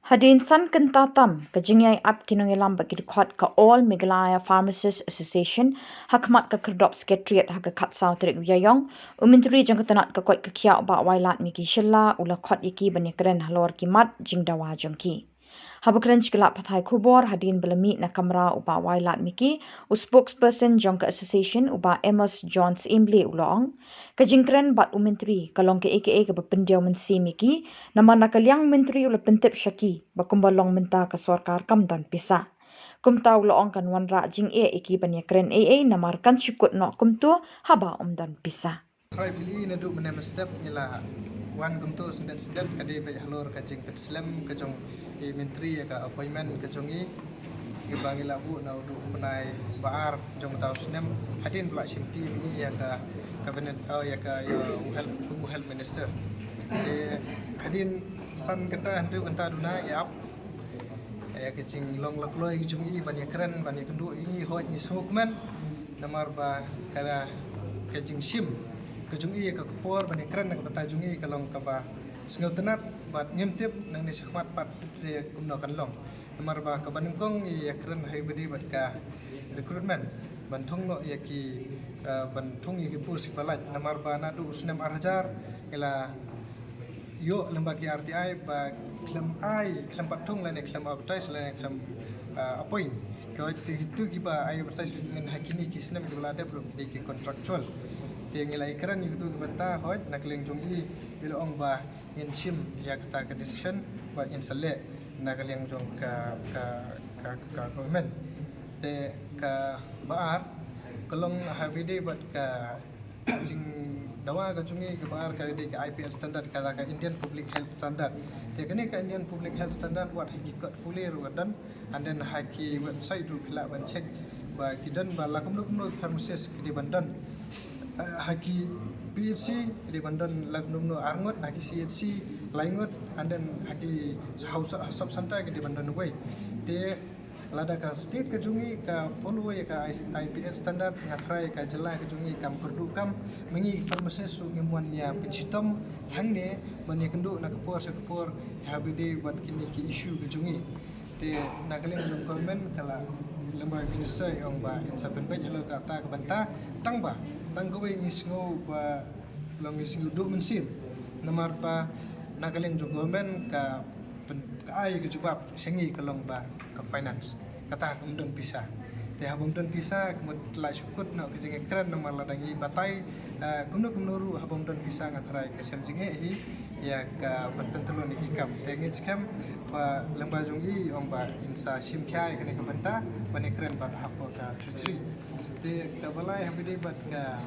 Hadin san kentatam kajingyai ap kinongelam bakidukot ka All Meghalaya Pharmacists Association hakmat ka kerdop sekretariat haka katsau terik wyayong uminteri jang ketanat ka kot kekia ba Wailadmiki Shilla ula kot iki banyakren halor kimat jingdawa jongki. Habakren gelap pathai Khubor hadin belami na kamera uba Wailadmiki u spokesperson jong ka association uba Amos Johns Imble ulong kajingkren bat uminteri kalong ke aka ke bependiau mensi miki nama nakaliang menteri ula pentip syaki bakumbalong menta ka sorkar kam dan Pisa. Kumta ulong kan wanra jing iki banyakren namar kan syukut no kumtu haba dan Pisa. Right, ini naduk menem step ila wan kumtu sendan kade bay halor kajing Islam kajong menteri ka appointment kajong ibang ila bu na udu penai baar jong tau senem hadin pula simti ini ya ka cabinet ya ka health minister hadin san kata hantu kata duna ya ya kajing long lakloi kajong bani keren bani tundu ini hoi ni sokman namar ba kala kajing sim kajung ka Khubor bani keren nak batajung kalong ka ba sengau tenat bat nyemtip nang ni sakhmat pat de kumno kan long namar ba ka banungkong ya keren hai badi bat ka recruitment banthong no ya ki banthong ki pus balaj namar ba na du usnem arhajar ila yo lembagi RTI ba klem patung la ne klem advertise la ne klem appoint ka itu ki ba ai advertise min hakini ki snem ki balade pro ki contractual tinggal ikran itu benta hoj nakling jongi ilong ba insim ya kata decision ba insale nakling jong ka government te ka baar kolong habide bat ka sing dawa ka jongi ka baar ka de IPL standard ka Indian Public Health Standard te kene ka Indian Public Health Standard buat hakikat fulir dan and then haki website tu pila ban check ba kidan ba lakum no pharmacist di bandan haki PHC di bandan lagnum no arngot haki CHC laingot and then haki house sub center di bandan way de lada ka state ka jungi ka follow ya ka IPL standard ngatrai ka jela ka jungi kam kurdu kam mengi pharmacist ngemuan ya pensitom hangne bani kendu na Khubor sa Khubor habide buat kini ki issue ka jungi te nakaleng jong government kala lembaga minister yang ba insapen ba jelo ka ta ka banta tang kowe ngisngo ba long ngisngo do mensin namar pa nakaleng jong government ka ai ke jubab sengi kalong ba ka finance kata umdon Pisa te habong don Pisa mutla syukut no kejing keren namar ladangi batai kumno ru habong don Pisa ngatrai ke semjinge hi ya ka pentelon ikam te ngicam pa lembaga jungi ong ba insa simkhai kene ka banta bani keren ba hapo ka treasury te ka balai habide bat ka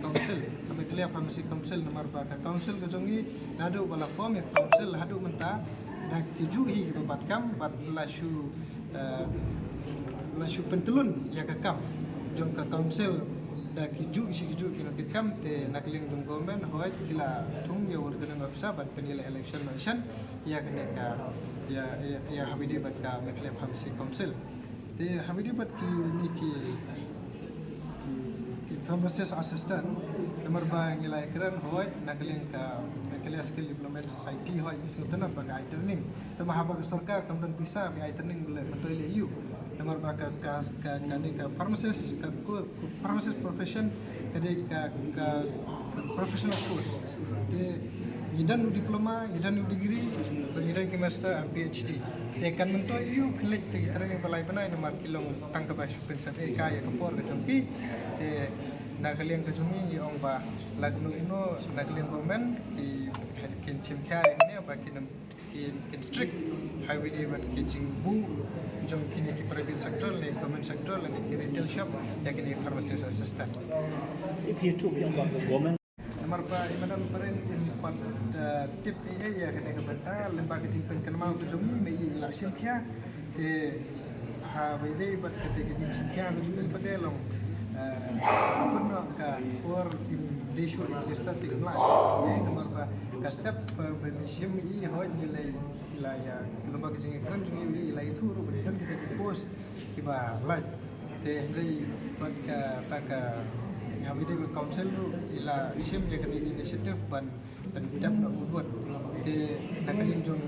council Meghalaya Pharmacy Council nomor ba ka council ka jungi nadu bala form ya council hadu menta dak kijuhi ka bat kam bat lashu pentelun ya ka kam jong ka council dak kiju kino kam te nakling jong government hoy kila tung ya wor kana ngafsa bat penila election nation ya kene ka ya habide bat ka Meghalaya Pharmacy Council te habide bat ki niki pharmacist assistant nomor ba ngila ekran hoy nakling ka Meghalaya Skill Development Society hoy isngutana ba ka training te mahaba sarkar kamdan Pisa bi training betul NEHU nomor ba ka pharmacist pharmacist profession kade ka professional course te ngidan diploma ngidan degree ngidan ke master PhD te kan mento yu klik te training balai banai nomor kilong tangka ba pensan ka ya Khubor ka jongki te nakalian ka jungi ong ba lagno ino nakalian government ki kin chimkha ne ba kin strict highway day but kitching bu jom kini ki private sector le government sector le ki retail shop ya kini pharmacist assistant if you took yang government nomor pa imadam paren pat tip ya kene ka banta lembaga kitching pen kanma ku jungi me la chimkha te highway day but kete kitching chimkha ku jungi padelong pernah ka or leisure lista tinggal ya nomor ba ka step permission i hoy nilai ilaya lembaga sing keren jungi ilai itu ru berikan kita post kiba like te ndai bat ka taka ngabide be council ru ila sim je kan initiative ban dap no buat te nakalin jong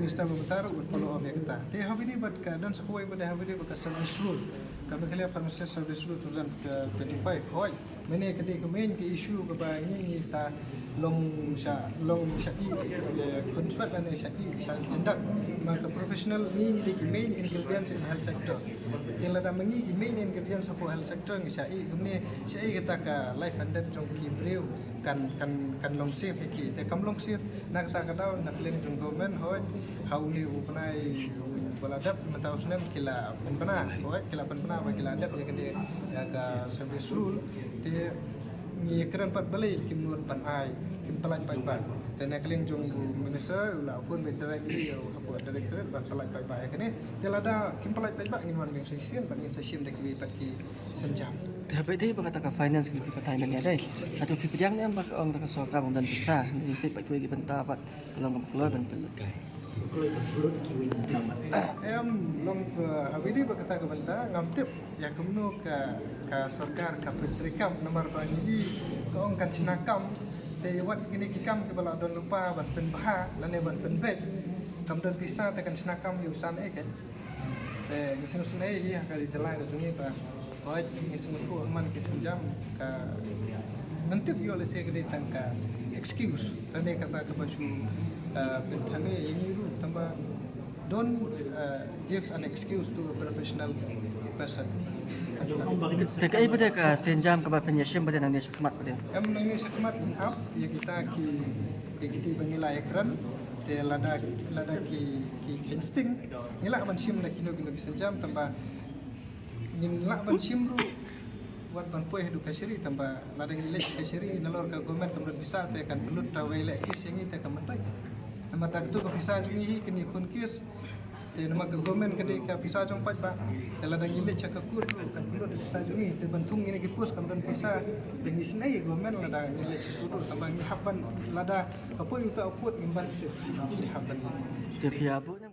minister bertaruh follow up ya kita. Tapi hari ini buat keadaan sekolah pada hari ini buat service rule. Kami kalian pharmacist service rule 2025. Hoi, mana kedai kemen ke isu kebangi sa long sya konsep dan sya standard maka profesional ni di main ingredients in health sector. Yang lada mengi main ingredients of health sector ni sya kemudian sya kita ke life and death jong ki breu kan long safe ki. Te kam long safe nak ta kadau nak leng jong government hoi hau ni upanai Waladap mentau senem kila penpena, okey kila penpena bagi kila adap ya kene ya ka service rule te ni keran pat balai kim nur pan ai kim pelaj pai pai dan nak leng jong minister la phone be directly apa director ban pelaj pai pai kene te lada kim pelaj pai pai ngin wan ngin session ban ngin session dek bi pat ki senjam tapi itu berkata ke finance kita kata ini ada atau people yang ni ambak orang tak suka dan bisa ni pat kuih pendapat kalau keluar ban pelaj long hari ini berkata kepada ngamtip yang kemno ke sarkar ke petrikam nomor bagi ke orang kan sinakam te wat kini kikam ke bala don lupa ban penbah lane ban penbek kam don Pisa tekan sinakam yu san kan te ngisin sunai ya ka di jalan sungai ba oi ngisin tu man kisinjam ka nanti yo lese ke tangka excuse lane kata ke baju penthane ini tu tambah don't give an excuse to a professional person. Tekai pada ke senjam ke penyesiam pada nang sakmat pada. Nang sakmat up ya kita kita bangilai ekran te lada ki insting nilak mansim nak kino senjam tambah nilak mansim ru buat ban poe edukasi tambah lada nilai edukasi nalor ka government kemudian bisa te kan pelut tawai lek kis yang kita kan mentai. Nama tak tu ke Pisa jungi kini kun kis te nama ke government kede ka Pisa jong pat ba tela dang ile cak kur kan perlu Pisa jungi te bantung ini ki pus kemudian Pisa dang isnai government lada ile cak sudur tambah ni haban lada apa itu output imban se haban Tapi apa yang